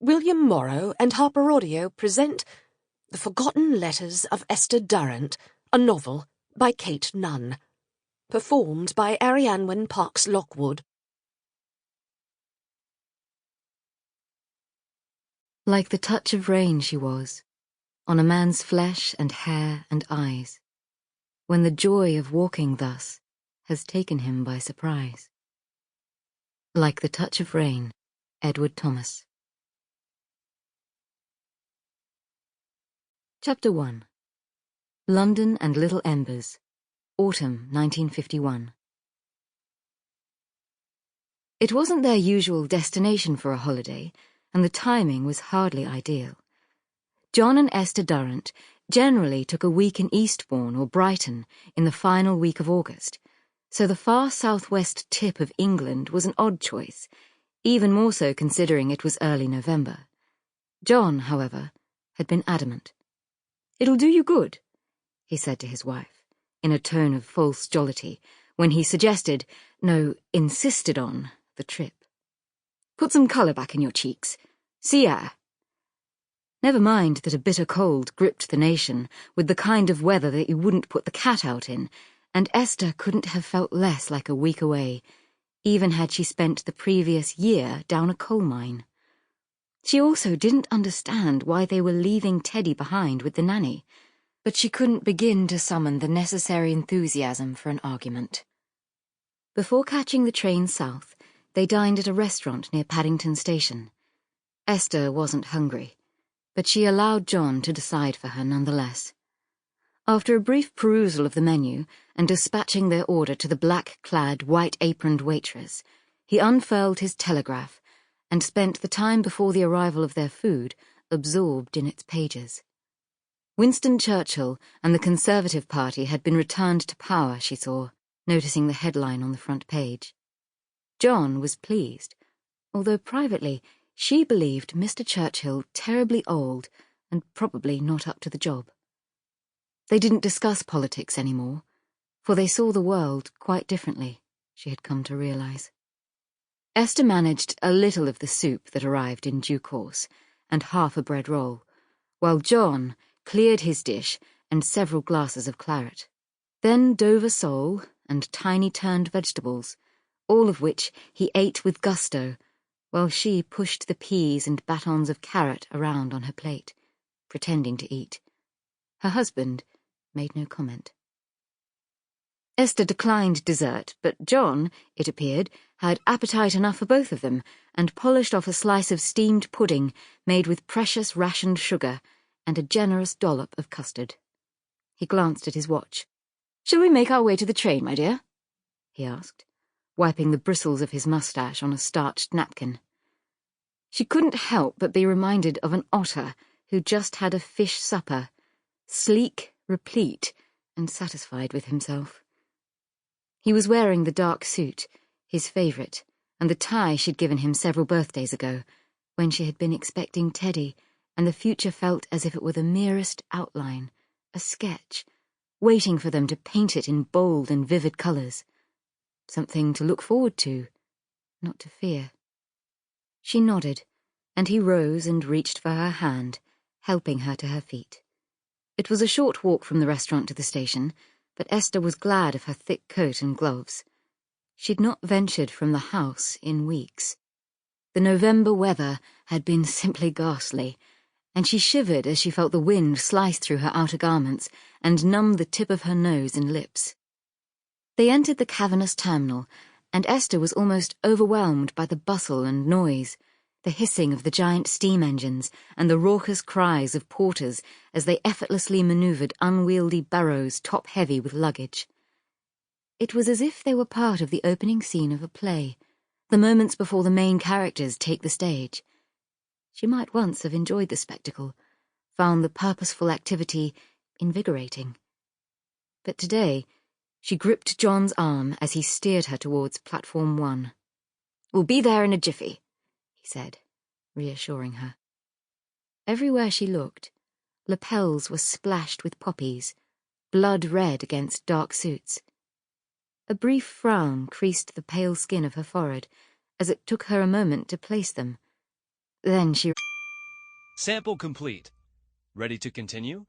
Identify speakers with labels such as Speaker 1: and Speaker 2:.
Speaker 1: William Morrow and HarperAudio present The Forgotten Letters of Esther Durrant, a novel by Kayte Nunn. Performed by Arianwen Parkes-Lockwood.
Speaker 2: Like the touch of rain she was, on a man's flesh and hair and eyes, when the joy of walking thus has taken him by surprise. Like the touch of rain, Edward Thomas. Chapter 1. London and Little Embers, Autumn 1951. It wasn't their usual destination for a holiday, and the timing was hardly ideal. John and Esther Durrant generally took a week in Eastbourne or Brighton in the final week of August, so the far southwest tip of England was an odd choice, even more so considering it was early November. John, however, had been adamant. "It'll do you good," he said to his wife, in a tone of false jollity, when he suggested, no, insisted on, the trip. "Put some colour back in your cheeks. Sea air." Never mind that a bitter cold gripped the nation, with the kind of weather that you wouldn't put the cat out in, and Esther couldn't have felt less like a week away, even had she spent the previous year down a coal mine. She also didn't understand why they were leaving Teddy behind with the nanny, but she couldn't begin to summon the necessary enthusiasm for an argument. Before catching the train south, they dined at a restaurant near Paddington Station. Esther wasn't hungry, but she allowed John to decide for her nonetheless. After a brief perusal of the menu and dispatching their order to the black-clad, white-aproned waitress, he unfurled his telegraph and spent the time before the arrival of their food absorbed in its pages. Winston Churchill and the Conservative Party had been returned to power, she saw, noticing the headline on the front page. John was pleased, although privately she believed Mr. Churchill terribly old and probably not up to the job. They didn't discuss politics anymore, for they saw the world quite differently, she had come to realize. Esther managed a little of the soup that arrived in due course, and half a bread roll, while John cleared his dish and several glasses of claret. Then Dover sole and tiny turned vegetables, all of which he ate with gusto, while she pushed the peas and batons of carrot around on her plate, pretending to eat. Her husband made no comment. Esther declined dessert, but John, it appeared, had appetite enough for both of them, and polished off a slice of steamed pudding made with precious rationed sugar and a generous dollop of custard. He glanced at his watch. "Shall we make our way to the train, my dear?" he asked, wiping the bristles of his moustache on a starched napkin. She couldn't help but be reminded of an otter who just had a fish supper, sleek, replete, and satisfied with himself. He was wearing the dark suit, his favourite, and the tie she'd given him several birthdays ago, when she had been expecting Teddy, and the future felt as if it were the merest outline, a sketch, waiting for them to paint it in bold and vivid colours. Something to look forward to, not to fear. She nodded, and he rose and reached for her hand, helping her to her feet. It was a short walk from the restaurant to the station, but Esther was glad of her thick coat and gloves. She'd not ventured from the house in weeks. The November weather had been simply ghastly, and she shivered as she felt the wind slice through her outer garments and numb the tip of her nose and lips. They entered the cavernous terminal, and Esther was almost overwhelmed by the bustle and noise, the hissing of the giant steam engines and the raucous cries of porters as they effortlessly manoeuvred unwieldy barrows top-heavy with luggage. It was as if they were part of the opening scene of a play, the moments before the main characters take the stage. She might once have enjoyed the spectacle, found the purposeful activity invigorating. But today, she gripped John's arm as he steered her towards Platform 1. "We'll be there in a jiffy," he said, reassuring her. Everywhere she looked, lapels were splashed with poppies, blood red against dark suits. A brief frown creased the pale skin of her forehead, as it took her a moment to place them. Then she
Speaker 3: Sample complete. Ready to continue?